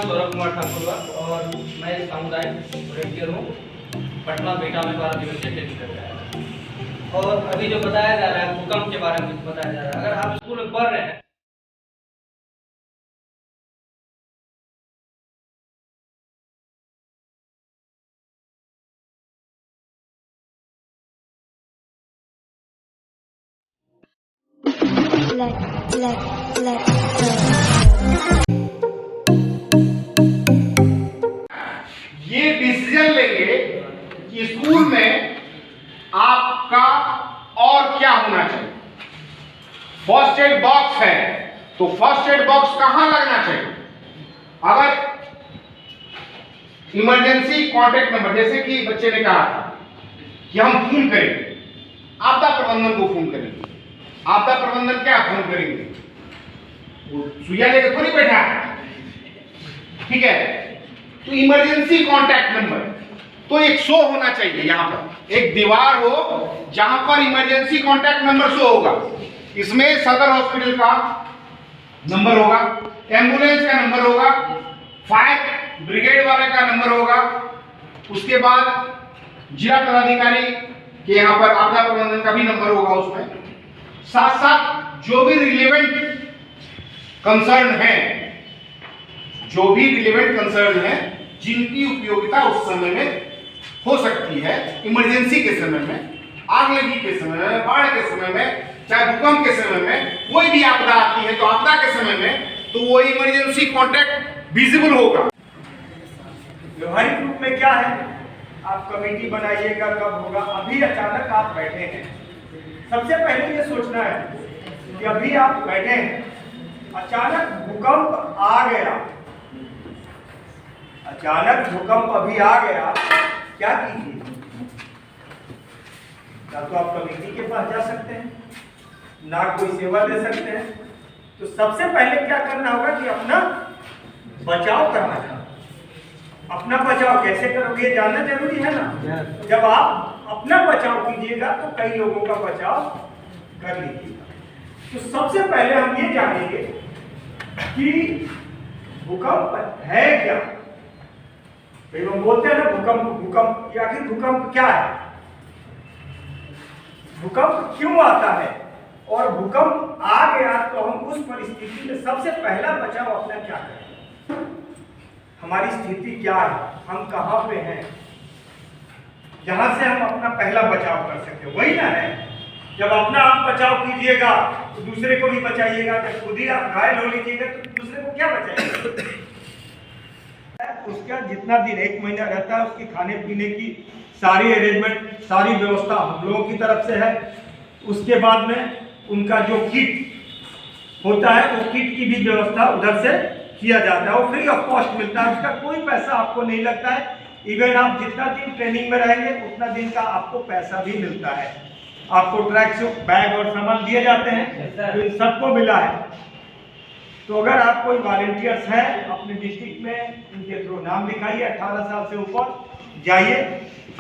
नाम सौरभ कुमार ठाकुर और मैं सामुदायिक वॉलंटियर हूँ। पटना बेटा में 12 दिवसीय ट्रेनिंग कर रहा है। और अभी जो बताया जा रहा है भूकंप के बारे में बताया जा रहा है, अगर आप स्कूल में पढ़ रहे हैं ये डिसीजन लेंगे कि स्कूल में आपका और क्या होना चाहिए। फर्स्ट एड बॉक्स है तो फर्स्ट एड बॉक्स कहां लगना चाहिए। अगर इमरजेंसी कांटेक्ट नंबर, जैसे कि बच्चे ने कहा था कि हम फोन करेंगे, आपदा प्रबंधन को फोन करेंगे। आपदा प्रबंधन क्या फोन करेंगे, वो सुइया लेकर थोड़ी बैठा है, ठीक है। तो इमरजेंसी कांटेक्ट नंबर तो एक शो होना चाहिए, यहां पर एक दीवार हो जहां पर इमरजेंसी कांटेक्ट नंबर शो होगा। इसमें सदर हॉस्पिटल का नंबर होगा, एम्बुलेंस का नंबर होगा, फायर ब्रिगेड वाले का नंबर होगा, उसके बाद जिला पदाधिकारी के यहाँ पर आपदा प्रबंधन का भी नंबर होगा। उसमें साथ साथ जो भी रिलेवेंट कंसर्न है, जिनकी उपयोगिता उस समय में हो सकती है, इमरजेंसी के समय में, आग लगी के समय में, बाढ़ के समय में, चाहे भूकंप के समय में, कोई भी आपदा आती है तो आपदा के समय में तो वो इमरजेंसी कांटेक्ट विजिबल होगा। व्यवहारिक रूप में क्या है, आप कमेटी बनाइएगा कब होगा। अभी अचानक आप बैठे हैं, सबसे पहले ये सोचना है कि अभी आप बैठे हैं, अचानक भूकंप आ गया, अचानक भूकंप अभी आ गया, क्या कीजिए। या तो आप कमेटी के पास जा सकते हैं, ना कोई सेवा दे सकते हैं। तो सबसे पहले क्या करना होगा कि अपना बचाव करना है। अपना बचाव कैसे करोगे ये जानना जरूरी है ना। जब आप अपना बचाव कीजिएगा तो कई लोगों का बचाव कर लीजिएगा। तो सबसे पहले हम ये जानेंगे कि भूकंप है क्या। भाई हम बोलते हैं ना भूकंप, या आखिर भूकंप क्या है, भूकंप क्यों आता है, और भूकंप आ गया तो हम उस परिस्थिति में सबसे पहला बचाव अपना क्या करें। हमारी स्थिति क्या है, हम कहां पे हैं, जहां से हम अपना पहला बचाव कर सकते, वही ना है। जब अपना आप बचाव कीजिएगा तो दूसरे को भी बचाइएगा। जब खुद ही आप घायल हो लीजिएगा तो दूसरे को क्या बचाइएगा। उसका जितना दिन 1 महीना रहता है, उसकी खाने पीने की सारी अरेंजमेंट, सारी व्यवस्था हम लोगों की तरफ से है। उसके बाद में उनका जो किट होता है, वो किट की भी व्यवस्था उधर से किया जाता है। वो फ्री ऑफ कॉस्ट मिलता है, उसका कोई पैसा आपको नहीं लगता है। इवन आप जितना दिन ट्रेनिंग में रहेंगे उतना दिन का आपको पैसा भी मिलता है। आपको ट्रैक सूट, बैग और सामान दिए जाते हैं, तो इन सबको मिला है। तो अगर आप कोई वॉलंटियर्स हैं अपने डिस्ट्रिक्ट में, उनके थ्रू नाम लिखाइए, 18 साल से ऊपर जाइए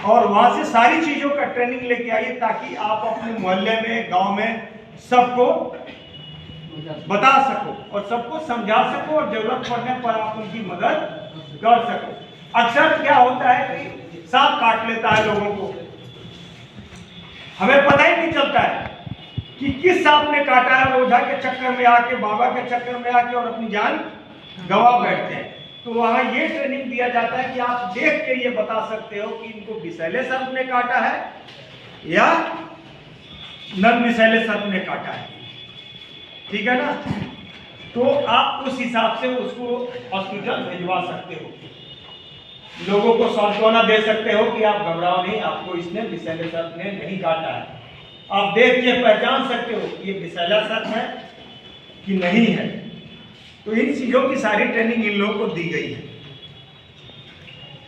और वहां से सारी चीजों का ट्रेनिंग लेके आइए, ताकि आप अपने मोहल्ले में, गांव में सबको बता सको और सबको समझा सको और जरूरत पड़ने पर आप उनकी मदद कर सको। अक्सर क्या होता है कि सांप काट लेता है लोगों को, हमें पता ही नहीं चलता है कि किस सांप ने काटा है। ओझा के चक्कर में आके, बाबा के चक्कर में आके और अपनी जान गंवा बैठते हैं। तो वहां ये ट्रेनिंग दिया जाता है कि आप देख के ये बता सकते हो कि इनको विषैले सर्प ने काटा है या नन विषैले सर्प ने काटा है, ठीक है ना। तो आप उस हिसाब से उसको हॉस्पिटल भिजवा सकते हो, लोगों को सांत्वना दे सकते हो कि आप घबराओ नहीं, आपको इसने विषैले सर्प ने नहीं काटा है। आप देख के पहचान सकते हो कि ये विषैला सर्प है कि नहीं है। तो इन चीजों की सारी ट्रेनिंग इन लोगों को दी गई है।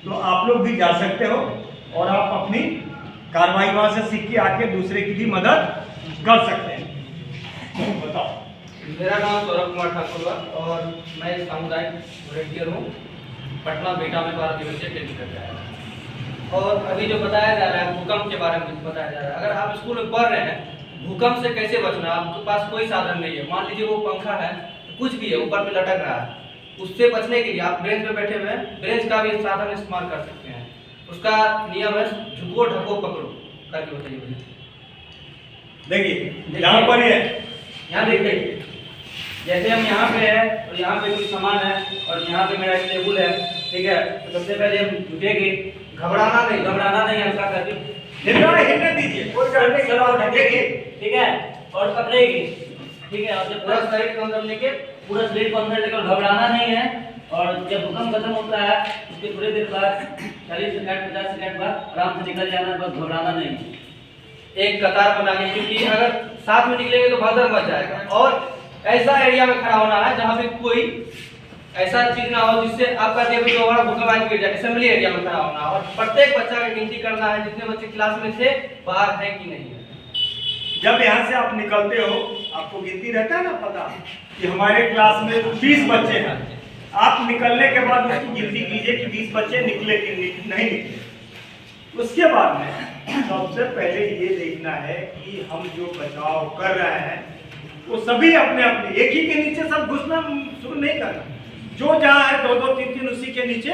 तो आप लोग भी जा सकते हो और आप अपनी कार्रवाई वहां से सीख के आके दूसरे की भी मदद कर सकते हैं। बताओ। मेरा नाम सौरभ कुमार ठाकुर और मैं सामुदायिक वॉलंटियर हूँ। पटना बेटा में 12 दिवसीय ट्रेनिंग कर रहा है। और अभी जो बताया जा रहा है भूकंप के बारे में बताया जा रहा है, अगर आप स्कूल में पढ़ रहे हैं भूकंप से कैसे बचना, आपके पास कोई साधन नहीं है, मान लीजिए वो पंखा है, कुछ भी है ऊपर पे लटक रहा है, उससे बचने के लिए आप ब्रेंच पे बैठे हुए हैं, ब्रेंच का भी साधन इस्तेमाल कर सकते हैं। उसका नियम है झुको ढको पकड़ो करके बताइए भैया। देखिए यहाँ पर ये यहाँ देखिए, जैसे हम यहाँ पे है और यहाँ पे कोई सामान है और यहाँ पे मेरा टेबल है, ठीक है, तो सबसे पहले हम झुकेंगे, घबराना नहीं हल्का करके हिलने दीजिए, कोई डरने की बात नहीं। देखिए ठीक है, और पकड़ेगी, ठीक है, और जब पूरा शरीर को अंदर लेके घबराना नहीं है। और जब भूकंप खत्म होता है उसके थोड़ी देर बाद 40 सेकंड 50 सेकंड बाद आराम से निकल जाना, बस घबराना नहीं, एक कतार बना के, क्योंकि अगर साथ में निकलेंगे तो भगदड़ मच जाएगा। और ऐसा एरिया में खड़ा होना है जहाँ पे कोई ऐसा चीज ना हो जिससे आपका टेबल जो बड़ा भूकंप आने गिर जाए। असेंबली एरिया में खड़ा होना है और प्रत्येक बच्चा का गिनती करना है जितने बच्चे क्लास में थे बाहर है कि नहीं है। जब यहाँ से आप निकलते हो आपको गिनती रहता है ना पता कि हमारे क्लास में 20 बच्चे हैं, आप निकलने के बाद उसकी गिनती कीजिए कि 20 बच्चे निकले कि नहीं निकले। उसके बाद में सबसे पहले ये देखना है कि हम जो बचाव कर रहे हैं वो सभी अपने अपने एक ही के नीचे सब घुसना शुरू नहीं करना, जो जहाँ है 2 2 3 3 उसी के नीचे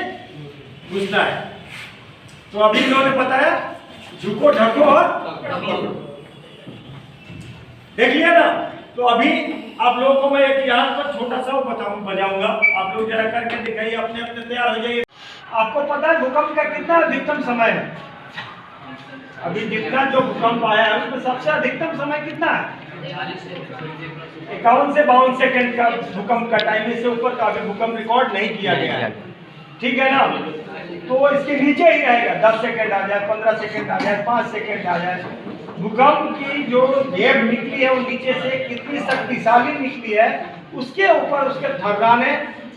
घुसना है। तो अभी इन्होंने बताया झुको ढको और पकड़ो, देख लिया ना। तो अभी आप लोगों को मैं एक यहाँ पर छोटा सा बजाऊंगा, आप लोग जरा करके दिखाइए, अपने अपने तैयार हो जाइए। आपको पता है भूकंप का कितना अधिकतम समय है? अभी जितना जो भूकंप आया है उसमें सबसे अधिकतम समय कितना है? 51 से 52 सेकंड का भूकंप का टाइम, इससे ऊपर का अभी भूकंप रिकॉर्ड नहीं किया गया है, ठीक है ना। तो इसके नीचे ही रहेगा, 10 सेकंड आ जाए, 15 सेकंड आ जाए, 5 सेकंड आ जाए। भूकंप की जो वेव निकली है वो नीचे से कितनी शक्तिशाली निकली है उसके ऊपर उसके थर्राने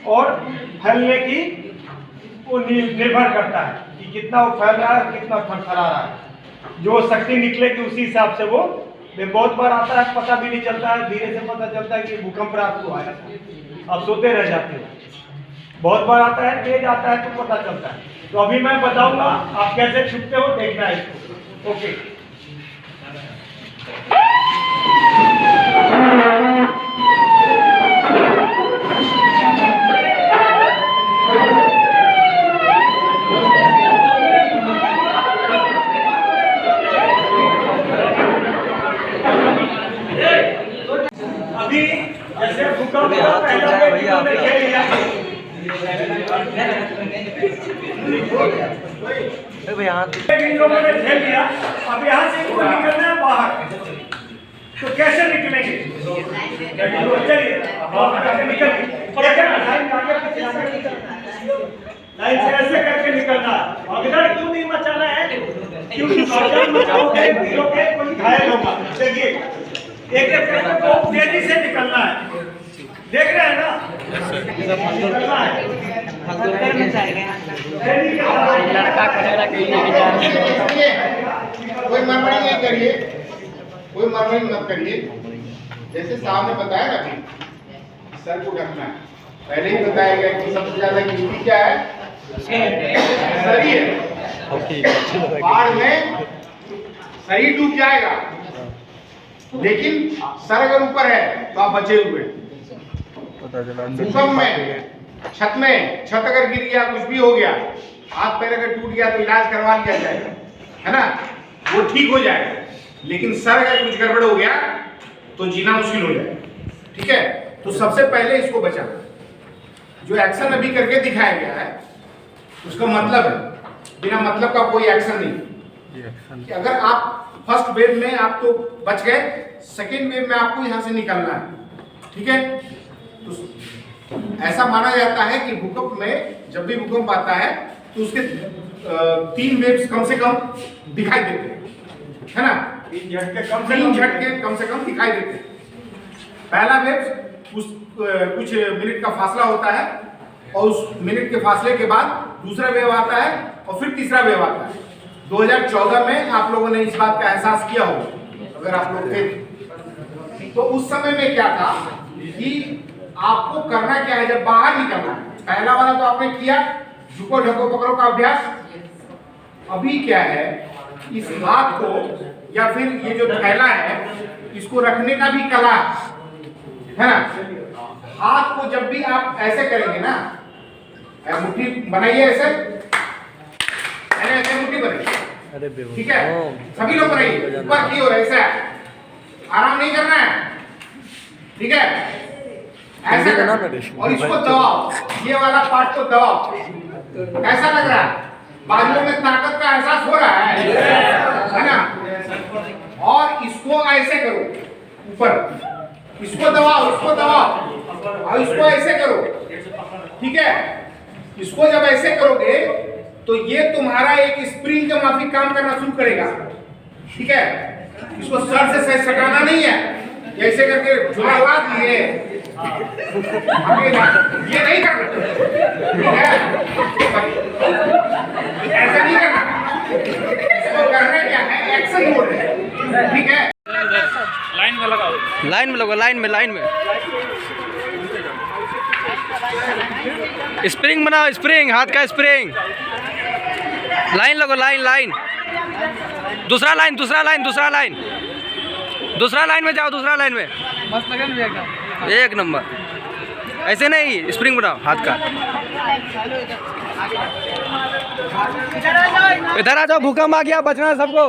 और फैलने की वो निर्भर करता है कि कितना वो फैल रहा है, कितना थरथरा रहा है। जो शक्ति निकलेगी उसी हिसाब से वो बहुत बार आता है, पता भी नहीं चलता है, धीरे से पता चलता है कि भूकंप रात को आया, आप सोते रह जाते हो। बहुत बार आता है, तेज आता है तो पता चलता है। तो अभी मैं बताऊंगा आप कैसे छुपते हो, देखना है इसको। ओके, अभी जैसे भूकंप का पहला वेव हमने खेल लिया, इन लोगों ने खेल लिया। अब यहाँ से इनको निकलना है बाहर, तो कैसे निकलेंगे? चलिए लाइन से ऐसे करके निकलना है। भगदड़ क्यों नहीं मचाना है? क्योंकि भगदड़ मचाओगे कोई घायल होगा। देखिए एक एक करके बहुत तेजी से निकलना है, देख रहे हैं ना, निकलना है। लड़का करेगा कहीं लेके जा रहे हैं। कोई मरमरी नहीं करिए, कोई मरमरी मत करिए। जैसे साहब ने बताया ना कि सर को ढकना है, पहले ही बताया गया कि सबसे ज्यादा कीमती क्या है? शरीर। बाढ़ में शरीर डूब जाएगा, लेकिन सर अगर ऊपर है तो आप बचे हुए। भूकंप में छत अगर गिर गया, कुछ भी हो गया, हाथ पैर अगर टूट गया तो इलाज करवा लिया जाएगा, है ना, वो ठीक हो जाएगा। लेकिन सर अगर कुछ गड़बड़ हो गया तो जीना मुश्किल हो जाएगा, ठीक है। तो सबसे पहले इसको बचाना। जो एक्शन अभी करके दिखाया गया है उसका मतलब है, बिना मतलब का कोई एक्शन नहीं। कि अगर आप फर्स्ट वेव में आप तो बच गए, सेकेंड वेव में आपको यहाँ से निकलना है, ठीक है। तो ऐसा माना जाता है कि भूकंप में जब भी भूकंप आता है तो उसके 3 वेव्स कम से कम दिखाई देते हैं, है ना। 3 झटके कम से कम दिखाई देते हैं। पहला वेव कुछ मिनट का फासला होता है और उस मिनट के फासले के बाद दूसरा वेव आता है और फिर तीसरा वेव आता है। 2014 में आप लोगों ने इस बात का एहसास किया होगा, अगर आप लोग थे तो। उस समय में क्या था कि आपको करना क्या है, जब बाहर निकलना है, पहला वाला तो आपने किया, झुको ढको पकड़ो का अभ्यास। अभी क्या है, इस हाथ को या फिर ये जो थैला है इसको रखने का भी कला है ना। हाथ को जब भी आप ऐसे करेंगे ना, मुट्ठी बनाइए ऐसे, ऐसे मुट्ठी बनाइए, ठीक है? सभी लोग बनाइए, ऊपर की ओर ऐसे, आराम नहीं करना है, ठीक है? ऐसे करना और इसको दबाओ, ये वाला पार्ट को दबाओ। कैसा लग रहा है? बाजुओं में ताकत का एहसास हो रहा है ना? और इसको ऐसे करो ऊपर, इसको दबाओ, इसको दबाओ और इसको ऐसे करो, ठीक है? इसको जब ऐसे करोगे तो ये तुम्हारा एक स्प्रिंग के माफिक काम करना शुरू करेगा, ठीक है? इसको सर से सही सटाना नहीं है, ऐसे करके झुला दिए, ये नहीं करना, ठीक है? ऐसा नहीं करना, इसको करना क्या है? एक्शन मोड है, ठीक है? लाइन में लगाओ, लाइन में लगो, लाइन में स्प्रिंग बनाओ, स्प्रिंग, हाथ का स्प्रिंग। लाइन लगो, लाइन दूसरा लाइन में जाओ, दूसरा लाइन में मस्त लगे ना एकदम। एक नंबर। ऐसे नहीं, स्प्रिंग बनाओ हाथ का। इधर आ जाओ, भूकंप आ गया, बचना है सबको।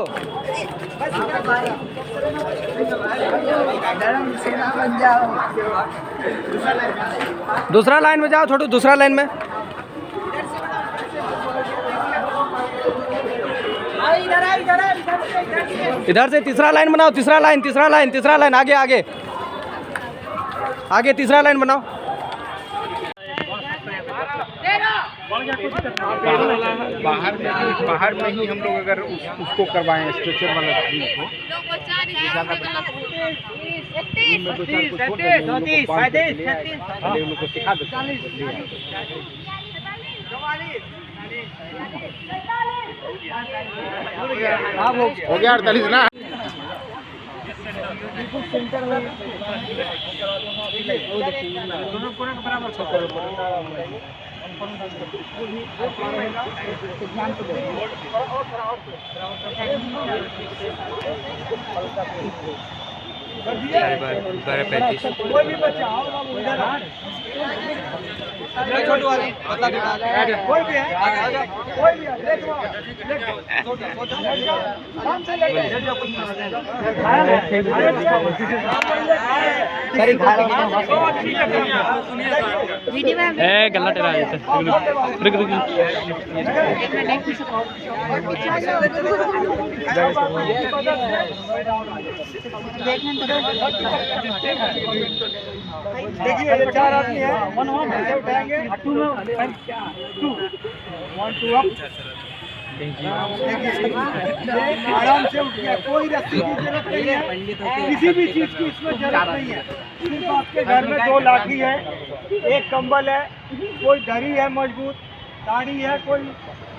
दूसरा लाइन में जाओ, छोटू दूसरा लाइन में। इधर से तीसरा लाइन बनाओ, तीसरा लाइन, आगे तीसरा लाइन बनाओ। बाहर में ही हम लोग अगर उसको करवाएं स्ट्रेचर वाला चीज को, उनको सिखा देते हो गया 48 ना। कोई भी बच्चा आओ ना उधर, छोटू वाली कोई भी है, कोई भी है, लेट जाओ, आराम से लेट गला टेरा देखिए ये 4 आदमी है, 1 ऐसे उठाएंगे, 2 में 2 1 2 अप, आराम से उठ गया, कोई रस्सी की जरूरत नहीं है, किसी भी चीज की इसमें जरूरत नहीं है। सिर्फ आपके घर में 2 लाठी है, एक कंबल है, कोई दरी है मजबूत, साड़ी है कोई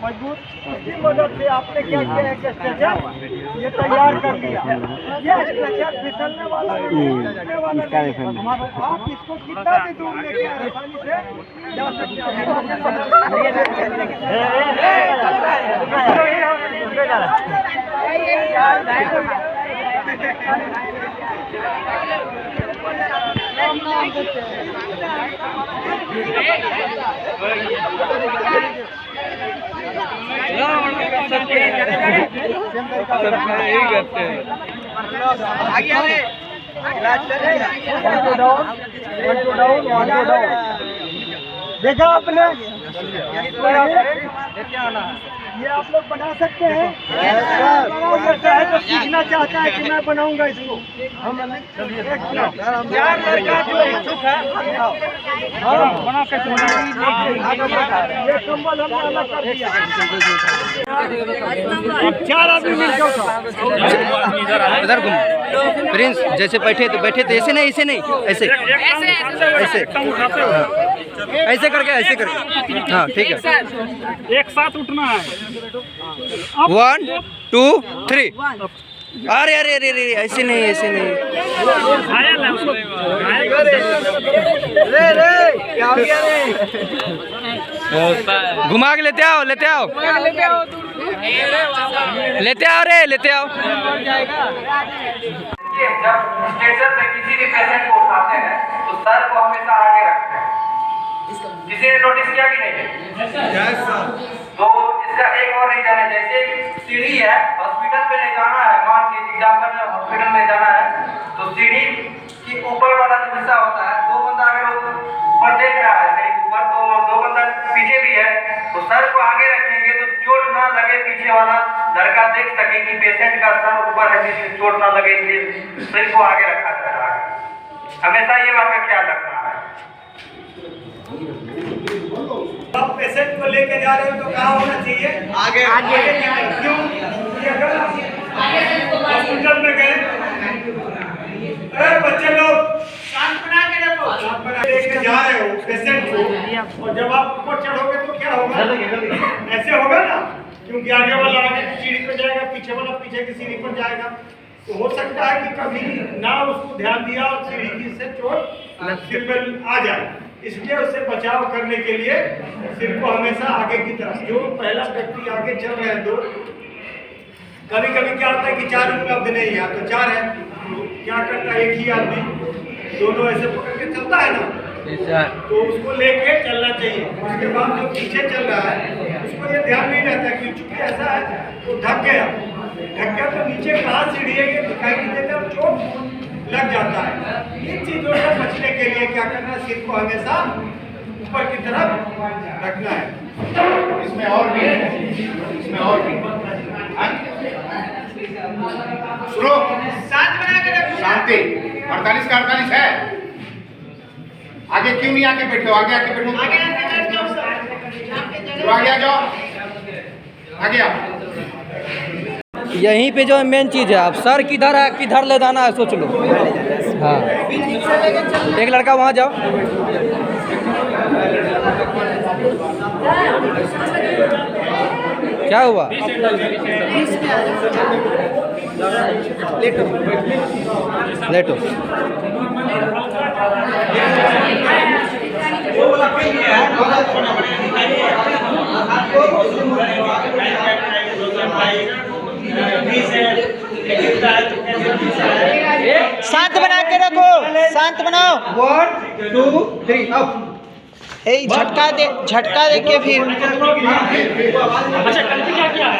मजबूत, उसकी मदद से आपने क्या किया है कि स्ट्रेचर ये तैयार कर लिया। ये स्ट्रेचर फिसलने वाला नहीं, फिसलने वाला नहीं, आप इसको कितना भी दूर लेके आसानी से जा देखा आपने, ये आप लोग बना सकते हैं। कोई ऐसा है जो सीखना चाहता है कि मैं बनाऊंगा इसको, यार लड़का जो इच्छुक है बना के ये कंबल हमने अलग कर दिया। अब 4 आदमी मिलकर उठाओ। इधर घूम प्रिंस, जैसे बैठे थे ऐसे नहीं, ऐसे ऐसे करके हाँ ठीक है, एक साथ उठना है। 1 2 3। अरे अरे अरे अरे ऐसे नहीं घुमा के लेते आओ रे। देखिए, जब स्ट्रेचर पे किसी भी पेशेंट को उठाते हैं तो सर को हमेशा आगे रखते हैं। किसी ने नोटिस किया कि नहीं? तो इसका एक और रीजन है, जैसे सीढ़ी है, हॉस्पिटल पे ले जाना है, मान के एग्जाम्पल में हॉस्पिटल में जाना है, तो सीढ़ी की ऊपर वाला जो हिस्सा होता है, दो बंदा अगर ऊपर देख रहा है सीढ़ी के ऊपर, तो दो बंदा पीछे भी है, तो सर को आगे रखेंगे तो चोट ना लगे, पीछे वाला लड़का देख सके कि पेशेंट का सर ऊपर है, जिससे चोट ना लगे, इसलिए सिर को आगे रखा जाता है। हमेशा ये बात का ख्याल रखना है। आप पेशेंट को लेके जा रहे हो तो कहाँ होना चाहिए? आगे आगे। क्यों? अगर हॉस्पिटल में गए, अरे बच्चे लोग शांत बना के रखो, शांत बना के लेके जा रहे हो पेशेंट को, और जब आप ऊपर चढ़ोगे तो क्या होगा? ऐसे होगा ना, क्योंकि आगे वाला आगे की सीढ़ी पर जाएगा, पीछे वाला पीछे की सीढ़ी पर जाएगा, तो हो सकता है कि कभी ना उसको ध्यान दिया और सीढ़ी की से चोट सिर पर आ जाए। इसलिए उससे बचाव करने के लिए सिर को हमेशा आगे की तरफ, जो पहला व्यक्ति आगे चल रहे हैं, दो कभी कभी क्या होता है कि चार उपलब्ध नहीं है, तो चार है, क्या करता है एक ही आदमी दोनों ऐसे पकड़ के चलता है ना, तो उसको लेके चलना चाहिए। उसके बाद जो पीछे चल रहा है उसको ये ध्यान नहीं रहता कि चूंकि ऐसा है तो ढक गया तो नीचे कहाँ सीढ़ी है ये दिखाई नहीं देता और चोट लग जाता है। इन चीजों से बचने के लिए क्या करना है, सिर को हमेशा ऊपर की तरफ रखना है। इसमें और भी है, इसमें और भी सुनो, शांत बना के रखो। शांति। 48 का 48 है। आगे क्यों नहीं आके बैठे हो? आगे आके बैठो। आगे आके बैठ जाओ सर। तो आगे आ जाओ, आगे आओ। यहीं पे जो मेन चीज़ है, आप सर किधर है, किधर ले जाना है सोच लो। हाँ, एक लड़का वहाँ जाओ। क्या हुआ? लेटो। शांत बना के रखो, शांत बनाओ। 1 2 3 अब झटका दे के फिर अच्छा गलती क्या किया है?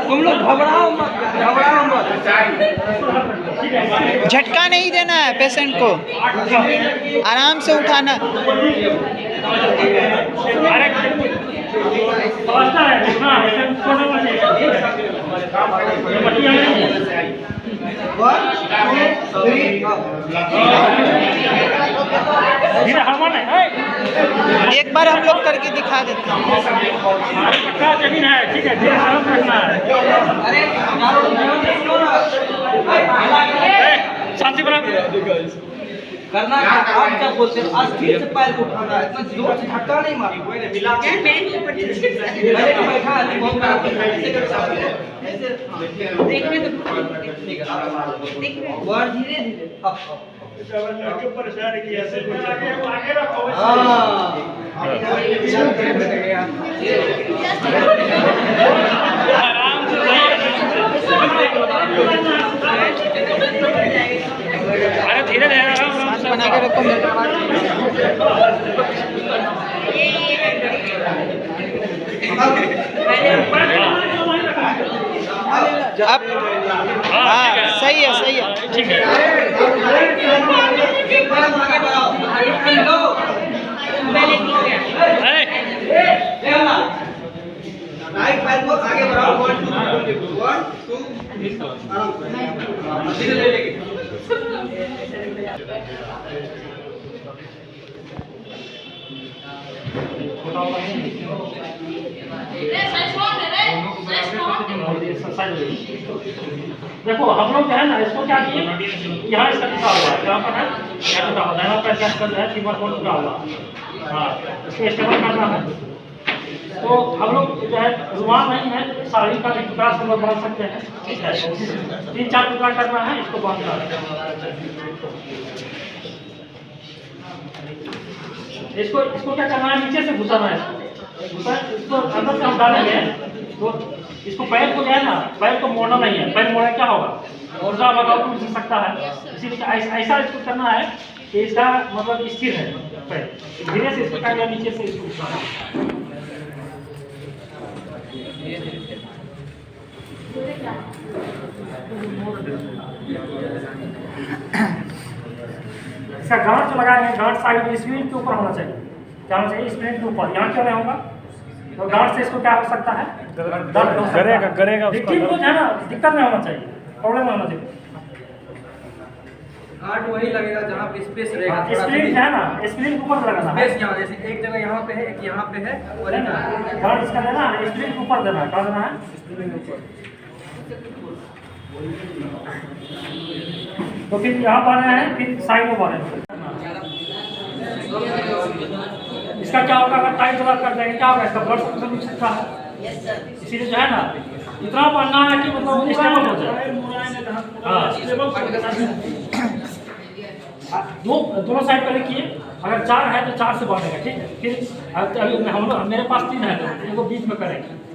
तुम लोग घबराओ मत। झटका नहीं देना है पेशेंट को, आराम से उठाना। एक बार हम लोग करके दिखा देते हैं। जमीन है, ठीक है, धीरे से रखना है। शांति बना करना आप क्या बोलते हैं, अस्थिर से पैर को उठाना है, इतना जोर से धक्का नहीं मारना। मिला के मैंने तो बैठा है, बहुत खराब है, ऐसे कर सकते हैं, ऐसे देखने तो वर्ड धीरे धीरे अब लड़के परेशान किया ऐसे आगे रखो। आराम से अरे धीरे धीरे बना के रखो। अब हाँ, सही है, सही है, ठीक है। राइट पैर को आगे बढ़ाओ। 1 2 आराम से धीरे लेके देखो हम लोग जो है ना, इसको क्या किए, यहाँ इसका टूटा हुआ है, यहाँ पर है क्या टूटा हुआ है, यहाँ पर क्या कर रहा है, फीमर बोन टूटा हुआ। हाँ, इसको स्टेबल करना है। तो हम लोग जो है रुमाल नहीं है, साड़ी का भी टुकड़ा से लोग बांध सकते हैं। 3-4 टुकड़ा करना है, इसको बांधना है। इसको क्या करना है, नीचे से घुसाना है, इसको अंदर से हम डालेंगे तो इसको पैर को जो है ना, पैर को मोड़ना नहीं है। पैर मोड़ा क्या होगा, ऊर्जा लगाओ टूट सकता है। इसीलिए ऐसा इसको करना है कि इसका मतलब स्थिर है पैर, धीरे से इसको काट, नीचे से इसको उठाना। इसका गांठ जो लगाएंगे, गांठ साइड स्प्रिंग के ऊपर होना चाहिए। क्या होना चाहिए, स्प्रिंग के ऊपर। यहाँ क्यों नहीं होगा, तो गांठ से इसको क्या हो सकता है, दर्द हो सकता है। विक्टिम को जो है ना दिक्कत नहीं होना चाहिए, प्रॉब्लम नहीं होना चाहिए। गांठ वही लगेगा जहाँ पे स्पेस रहेगा। स्प्रिंग है ना, स्प्रिंग ऊपर लगाना है। स्पेस यहाँ जैसे एक जगह यहाँ पे है, एक यहाँ पे है और एक यहाँ पे है। गांठ इसका देना है, स्प्रिंग ऊपर देना है। क्या देना है, स्प्रिंग ऊपर। तो फिर यहाँ पाना है, फिर साइड में पाना है। इसका क्या होगा, अगर टाइट जगह कर देंगे क्या होगा, इसका ब्लड सर्कुलेशन रुक सकता है। इसीलिए जो है ना इतना पढ़ना है कि मतलब स्टेबल हो जाए। दोनों साइड पर लिखिए। अगर 4 है तो 4 से बढ़ेगा, ठीक है। फिर अभी हम लोग, मेरे पास 3 है तो इनको बीच में करेंगे।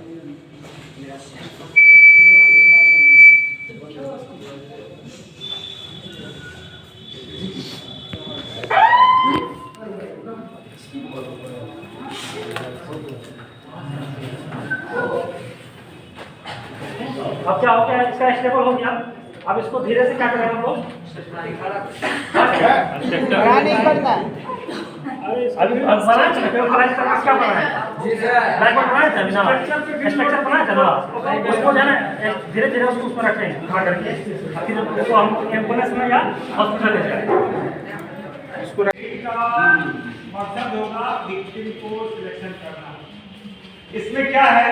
अब क्या हो गया, इसका स्टेबल हो गया। अब इसको धीरे से क्या करें हम लोग, नहीं करना। अभी बनाया था क्या बनाया स्ट्रक्चर बनाया था ना, उसको जो है ना धीरे धीरे उसको उसमें रखेंगे उठा करके, फिर उसको हम एम्बुलेंस में या हॉस्पिटल ले जाएंगे। मकसद होगा विक्टिम को सिलेक्शन करना। इसमें क्या है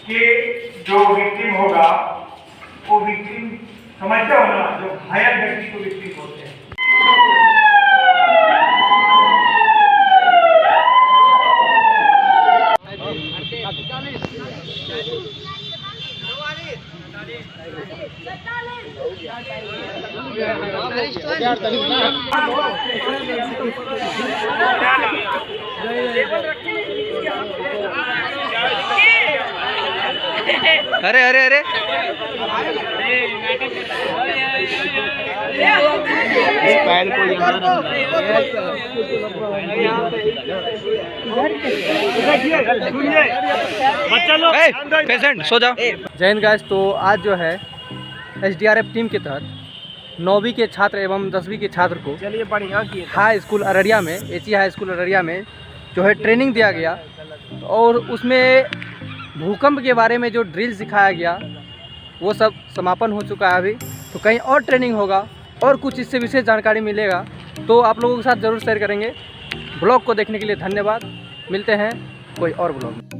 कि जो विक्टिम होगा वो विक्टिम समझते हो ना, जो घायल व्यक्ति को विक्टिम बोलते हैं। अरे अरे अरे पैर को पेशेंट सो जाओ। जय हिंद गाइस। तो आज जो है SDRF टीम के तहत 9वीं के छात्र एवं 10वीं के छात्र को चलिए बढ़िया किए। हाई स्कूल अररिया में, एची हाई स्कूल अररिया में जो है ट्रेनिंग दिया गया और उसमें भूकंप के बारे में जो ड्रिल सिखाया गया वो सब समापन हो चुका है अभी। तो कहीं और ट्रेनिंग होगा और कुछ इससे विशेष जानकारी मिलेगा तो आप लोगों के साथ ज़रूर शेयर करेंगे। ब्लॉग को देखने के लिए धन्यवाद। मिलते हैं कोई और ब्लॉग में।